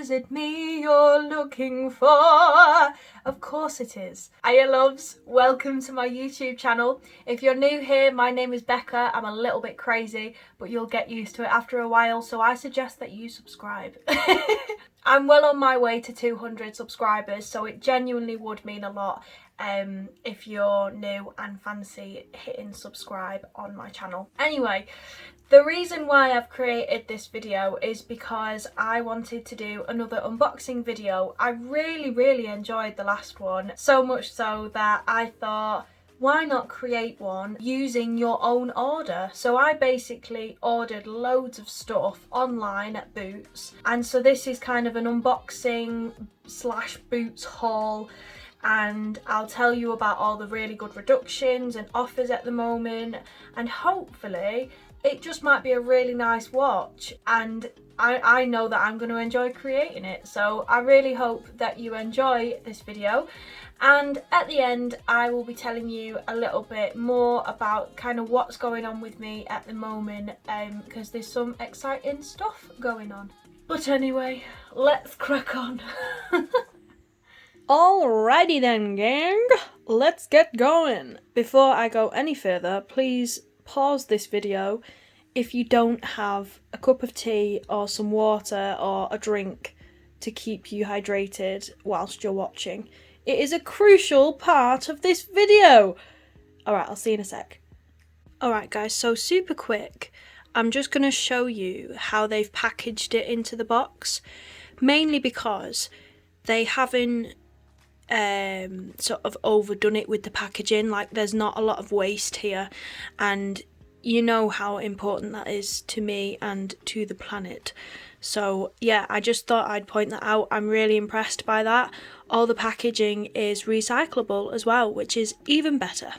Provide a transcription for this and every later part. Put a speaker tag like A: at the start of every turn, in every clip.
A: Is it me you're looking for? Of course it is. Hiya loves, welcome to my YouTube channel. If you're new here, my name is Becca. I'm a little bit crazy, but you'll get used to it after a while, so I suggest that you subscribe. I'm well on my way to 200 subscribers, so it genuinely would mean a lot if you're new and fancy hitting subscribe on my channel. Anyway, the reason why I've created this video is because I wanted to do another unboxing video. I really enjoyed the last one, so much so that I thought, why not create one using your own order? So I basically ordered loads of stuff online at Boots, and so this is kind of an unboxing slash Boots haul, and I'll tell you about all the really good reductions and offers at the moment, and hopefully it just might be a really nice watch, and I know that I'm going to enjoy creating it. So I really hope that you enjoy this video, and at the end I will be telling you a little bit more about kind of what's going on with me at the moment, because there's some exciting stuff going on. But anyway, let's crack on. Alrighty then, gang, let's get going. Before I go any further, please pause this video if you don't have a cup of tea or some water or a drink to keep you hydrated whilst you're watching. It is a crucial part of this video. Alright, I'll see you in a sec. Alright guys, so super quick, I'm just going to show you how they've packaged it into the box, mainly because they haven't sort of overdone it with the packaging. Like, there's not a lot of waste here, and you know how important that is to me and to the planet. So yeah, I just thought I'd point that out. I'm really impressed by that. All the packaging is recyclable as well, which is even better.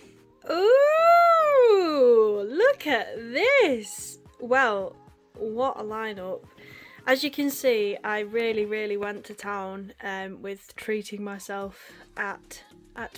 A: Ooh, look at this. Well, what a lineup. As you can see, I really went to town with treating myself at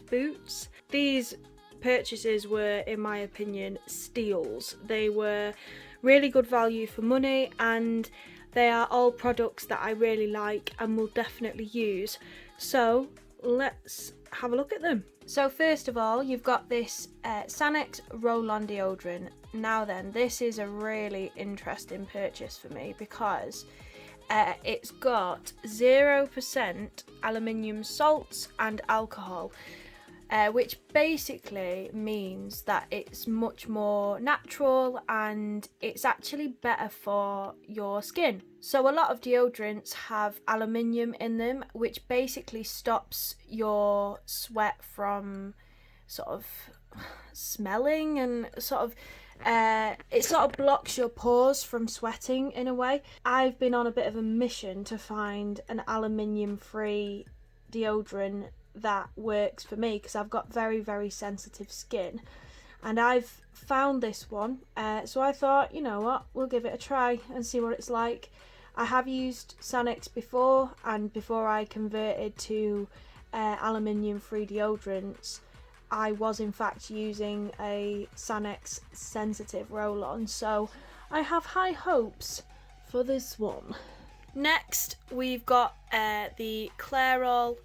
A: Boots. These purchases were, in my opinion, steals. They were really good value for money, and they are all products that I really like and will definitely use. So let's have a look at them. So first of all, you've got this Sanex roll-on deodorant. Now then, this is a really interesting purchase for me because it's got 0% aluminium salts and alcohol, which basically means that it's much more natural and it's actually better for your skin. So a lot of deodorants have aluminium in them, which basically stops your sweat from sort of smelling and sort of it sort of blocks your pores from sweating in a way. I've been on a bit of a mission to find an aluminium free deodorant that works for me because I've got very sensitive skin, and I've found this one, so I thought, you know what, we'll give it a try and see what it's like. I have used Sanex before, and before I converted to aluminium free deodorants, I was in fact using a Sanex sensitive roll-on, so I have high hopes for this one. Next, we've got the Clairol.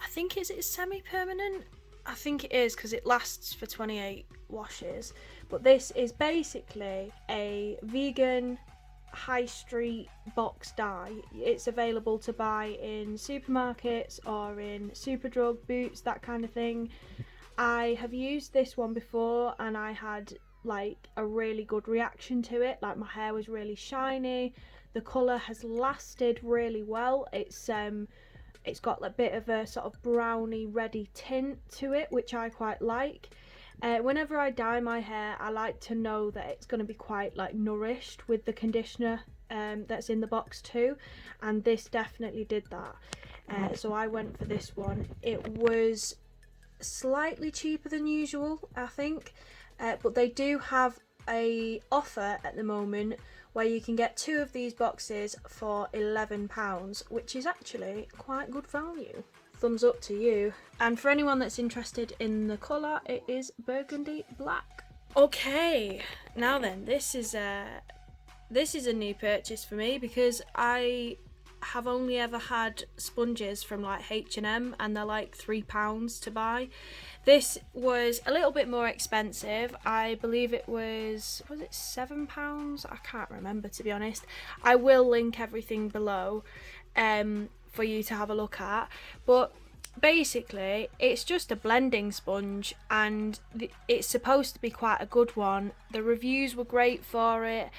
A: I think is it semi-permanent? I think it is because it lasts for 28 washes. But this is basically a vegan high street box dye. It's available to buy in supermarkets or in Superdrug, Boots, that kind of thing. I have used this one before and I had like a really good reaction to it. Like, my hair was really shiny, the colour has lasted really well. It's got a bit of a sort of browny reddy tint to it, which I quite like. Whenever I dye my hair, I like to know that it's going to be quite like nourished with the conditioner that's in the box too, and this definitely did that. So I went for this one. It was slightly cheaper than usual, I think, but they do have a offer at the moment where you can get 2 of these boxes for £11, which is actually quite good value. Thumbs up to you. And for anyone that's interested in the colour, it is Burgundy Black. Okay, now then, this is a new purchase for me because I have only ever had sponges from like H&M, and they're like £3 to buy. This was a little bit more expensive. I believe it was it £7? I can't remember, to be honest. I will link everything below for you to have a look at. But basically, it's just a blending sponge, and it's supposed to be quite a good one. The reviews were great for it.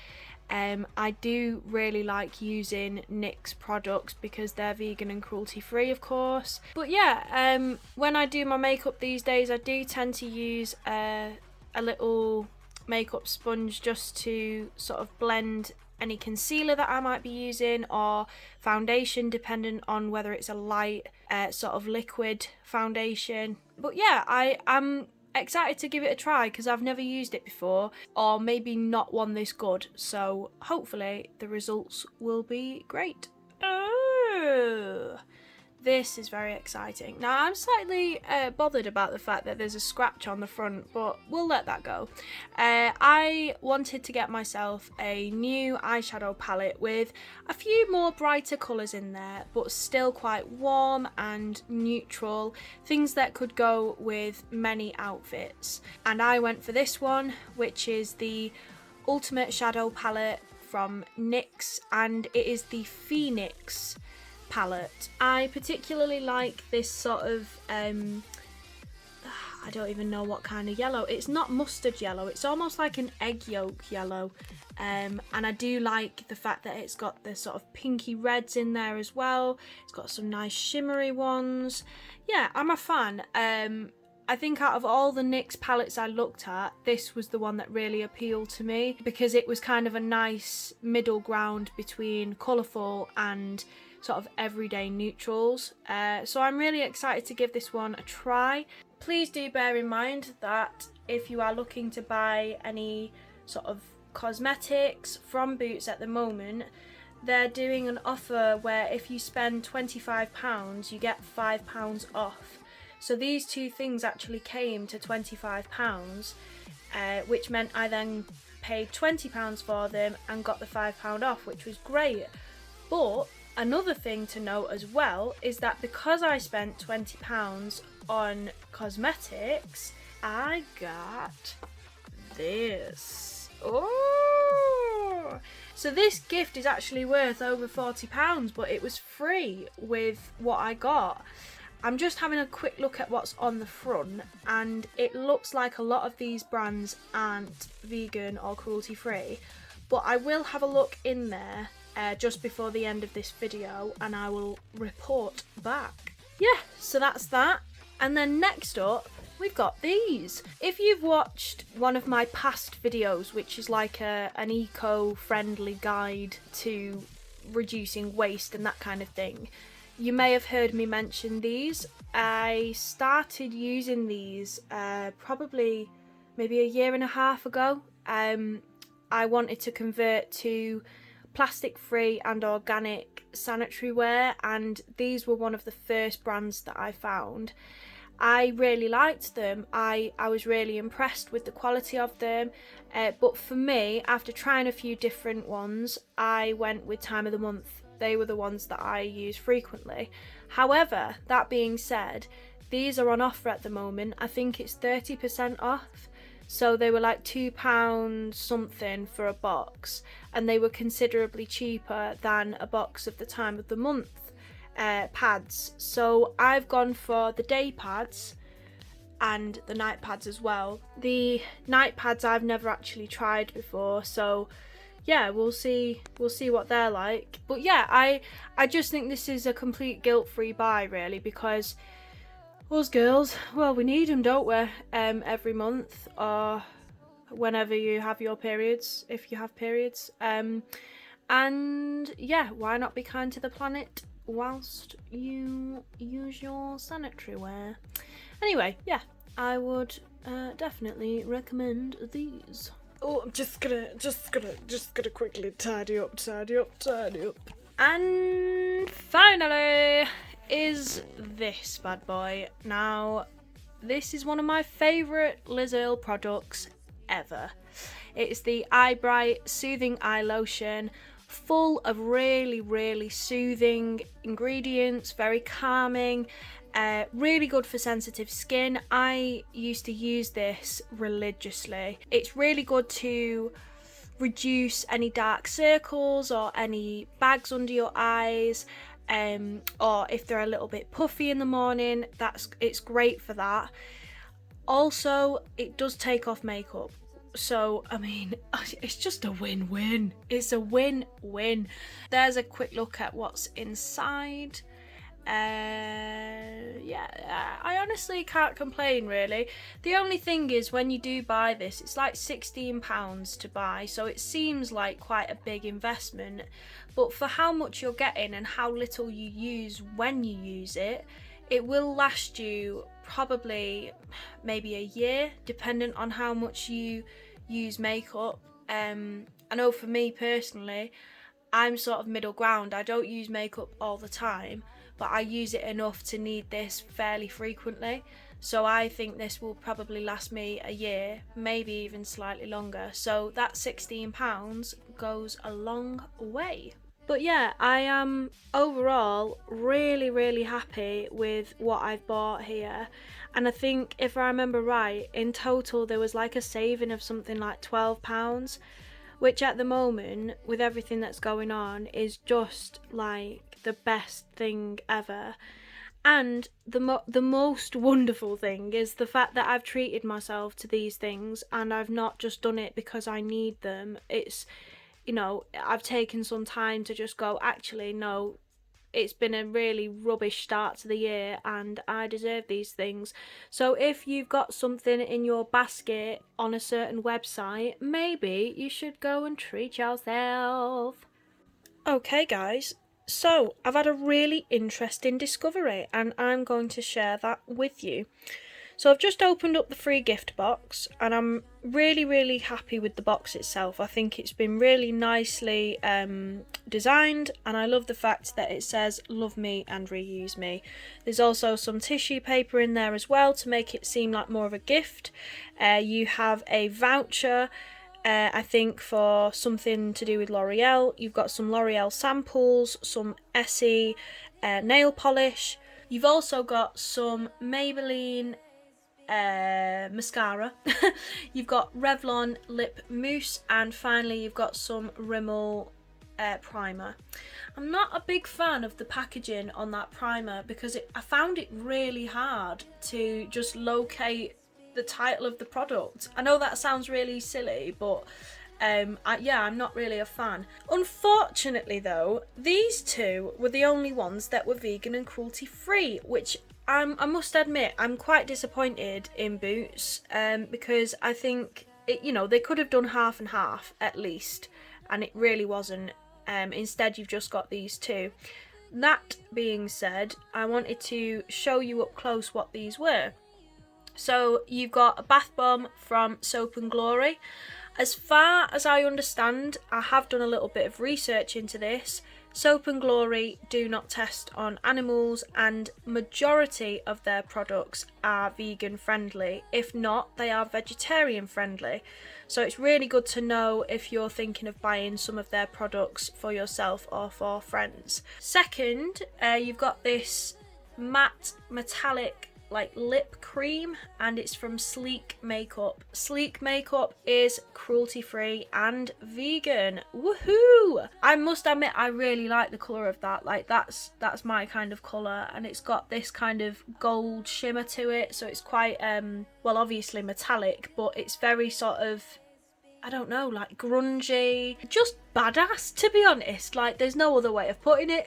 A: I do really like using NYX products because they're vegan and cruelty free, of course. But yeah, when I do my makeup these days, I do tend to use a little makeup sponge just to sort of blend any concealer that I might be using, or foundation, depending on whether it's a light sort of liquid foundation. But yeah, I'm excited to give it a try because I've never used it before, or maybe not one this good, so hopefully the results will be great. Oh, this is very exciting. Now, I'm slightly bothered about the fact that there's a scratch on the front, but we'll let that go. I wanted to get myself a new eyeshadow palette with a few more brighter colours in there, but still quite warm and neutral, things that could go with many outfits. And I went for this one, which is the Ultimate Shadow palette from NYX, and it is the Phoenix palette. I particularly like this sort of I don't even know what kind of yellow. It's not mustard yellow, it's almost like an egg yolk yellow, and I do like the fact that it's got the sort of pinky reds in there as well. It's got some nice shimmery ones. Yeah, I'm a fan. I think out of all the NYX palettes I looked at, this was the one that really appealed to me because it was kind of a nice middle ground between colourful and sort of everyday neutrals. So I'm really excited to give this one a try. Please do bear in mind that if you are looking to buy any sort of cosmetics from Boots at the moment, they're doing an offer where if you spend £25 you get £5 off. So these two things actually came to £25, which meant I then paid £20 for them and got the £5 off, which was great. But another thing to note as well is that because I spent £20 on cosmetics, I got this. Oh! So this gift is actually worth over £40, but it was free with what I got. I'm just having a quick look at what's on the front, and it looks like a lot of these brands aren't vegan or cruelty free, but I will have a look in there just before the end of this video and I will report back. Yeah, so that's that. And then next up, we've got these. If you've watched one of my past videos, which is like an eco-friendly guide to reducing waste and that kind of thing, you may have heard me mention these. I started using these probably maybe a year and a half ago. I wanted to convert to plastic free and organic sanitary ware, and these were one of the first brands that I found. I really liked them. I was really impressed with the quality of them, but for me, after trying a few different ones, I went with Time of the Month. They were the ones that I use frequently. However, that being said, these are on offer at the moment. I think it's 30% off. So they were like £2 something for a box, and they were considerably cheaper than a box of the Time of the Month pads. So I've gone for the day pads and the night pads as well. The night pads I've never actually tried before, so yeah, we'll see what they're like. But yeah, I just think this is a complete guilt-free buy, really, because us girls, well, we need them, don't we? Every month or whenever you have your periods, if you have periods. And yeah, why not be kind to the planet whilst you use your sanitary wear? Anyway, yeah, I would definitely recommend these. Oh, I'm just gonna quickly tidy up. And finally is this bad boy. Now, this is one of my favourite Liz Earle products ever. It's the Eyebright Soothing Eye Lotion. full of really, really soothing ingredients, very calming, really good for sensitive skin. I used to use this religiously. It's really good to reduce any dark circles or any bags under your eyes, or if they're a little bit puffy in the morning, it's great for that. Also, it does take off makeup. So, I mean, it's just a win-win. It's a win-win. There's a quick look at what's inside. Yeah, I honestly can't complain really. The only thing is, when you do buy this, it's like £16 to buy, so it seems like quite a big investment, but for how much you're getting and how little you use when you use it, it will last you probably maybe a year, dependent on how much you use makeup. I know for me personally, I'm sort of middle ground. I don't use makeup all the time, but I use it enough to need this fairly frequently. So I think this will probably last me a year, maybe even slightly longer. So that £16 goes a long way. But yeah, I am overall really, really happy with what I've bought here. And I think, if I remember right, in total there was like a saving of something like £12, which at the moment, with everything that's going on, is just like the best thing ever. And the most wonderful thing is the fact that I've treated myself to these things, and I've not just done it because I need them. It's, you know, I've taken some time to just go, actually, no, it's been a really rubbish start to the year and I deserve these things. So if you've got something in your basket on a certain website, maybe you should go and treat yourself. Okay guys, so I've had a really interesting discovery and I'm going to share that with you. So I've just opened up the free gift box and I'm really, really happy with the box itself. I think it's been really nicely designed, and I love the fact that it says love me and reuse me. There's also some tissue paper in there as well to make it seem like more of a gift. You have a voucher, I think for something to do with L'Oreal. You've got some L'Oreal samples, some Essie nail polish. You've also got some Maybelline mascara. You've got Revlon lip mousse, and finally you've got some Rimmel primer. I'm not a big fan of the packaging on that primer because I found it really hard to just locate the title of the product. I know that sounds really silly, but yeah, I'm not really a fan. Unfortunately though, these two were the only ones that were vegan and cruelty free, which I must admit I'm quite disappointed in Boots, because I think they could have done half and half at least, and it really wasn't. Instead you've just got these two. That being said, I wanted to show you up close what these were. So you've got a bath bomb from Soap and Glory. As far as I understand, I have done a little bit of research into this. Soap and Glory do not test on animals, and majority of their products are vegan friendly. If not, they are vegetarian friendly. So it's really good to know if you're thinking of buying some of their products for yourself or for friends. Second, you've got this matte metallic like lip cream, and it's from Sleek Makeup. Sleek Makeup is cruelty free and vegan. Woohoo! I must admit I really like the colour of that. Like that's my kind of colour, and it's got this kind of gold shimmer to it, so it's quite well, obviously metallic, but it's very sort of, I don't know, like grungy, just badass, to be honest. Like there's no other way of putting it.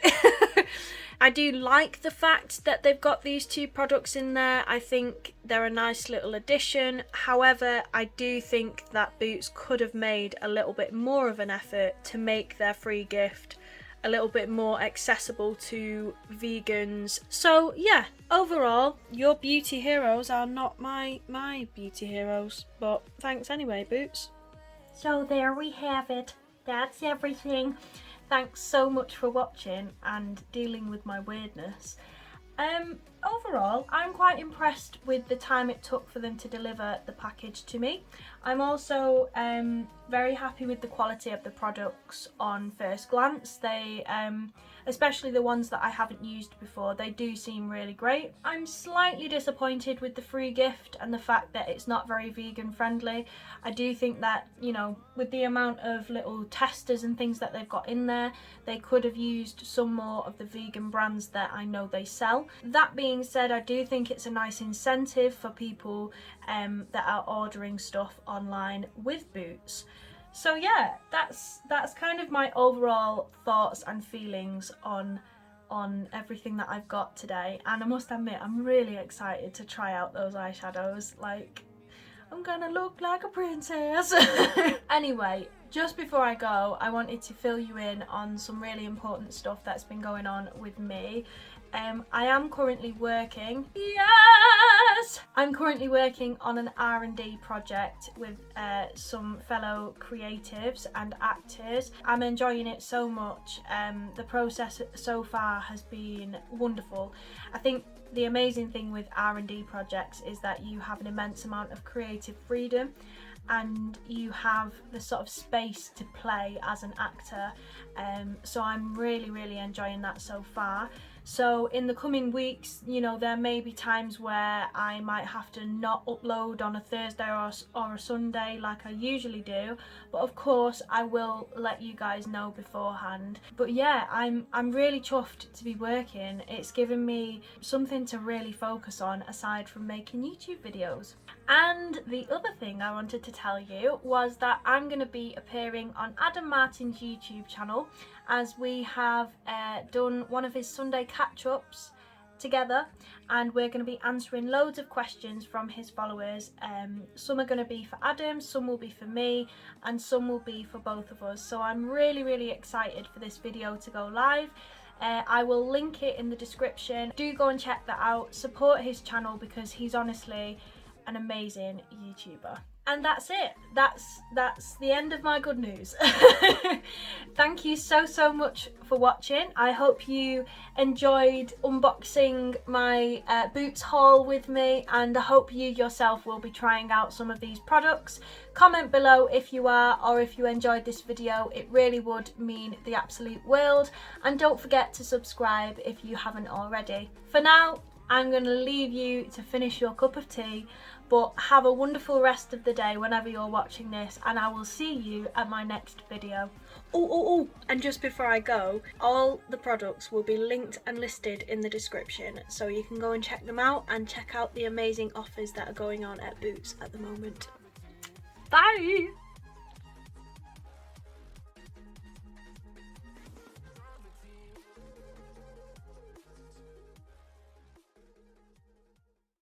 A: I do like the fact that they've got these two products in there. I think they're a nice little addition. However, I do think that Boots could have made a little bit more of an effort to make their free gift a little bit more accessible to vegans. So yeah, overall, your beauty heroes are not my beauty heroes, but thanks anyway, Boots. So there we have it. That's everything. Thanks so much for watching and dealing with my weirdness. Overall, I'm quite impressed with the time it took for them to deliver the package to me. I'm also very happy with the quality of the products on first glance. They, especially the ones that I haven't used before, they do seem really great. I'm slightly disappointed with the free gift and the fact that it's not very vegan friendly. I do think that, you know, with the amount of little testers and things that they've got in there, they could have used some more of the vegan brands that I know they sell. That being said, I do think it's a nice incentive for people that are ordering stuff online with Boots. So yeah, that's kind of my overall thoughts and feelings on everything that I've got today. And I must admit, I'm really excited to try out those eyeshadows. Like, I'm gonna look like a princess. Anyway, just before I go, I wanted to fill you in on some really important stuff that's been going on with me. I am currently working, yes! I'm currently working on an R&D project with some fellow creatives and actors. I'm enjoying it so much. The process so far has been wonderful. I think the amazing thing with R&D projects is that you have an immense amount of creative freedom and you have the sort of space to play as an actor. So I'm really enjoying that so far. So in the coming weeks, you know, there may be times where I might have to not upload on a Thursday or a Sunday like I usually do, but of course I will let you guys know beforehand. But yeah, I'm really chuffed to be working. It's given me something to really focus on aside from making YouTube videos. And the other thing I wanted to tell you was that I'm going to be appearing on Adam Martin's YouTube channel, as we have done one of his Sunday catch-ups together, and we're going to be answering loads of questions from his followers. Some are going to be for Adam, some will be for me, and some will be for both of us. So I'm really excited for this video to go live. I will link it in the description. Do go and check that out. Support his channel because he's honestly an amazing YouTuber. And that's it. That's the end of my good news. Thank you so much for watching. I hope you enjoyed unboxing my Boots haul with me, and I hope you yourself will be trying out some of these products. Comment below if you are, or if you enjoyed this video. It really would mean the absolute world. And don't forget to subscribe if you haven't already. For now, I'm going to leave you to finish your cup of tea, but have a wonderful rest of the day whenever you're watching this, and I will see you at my next video. And just before I go, all the products will be linked and listed in the description, so you can go and check them out and check out the amazing offers that are going on at Boots at the moment. Bye!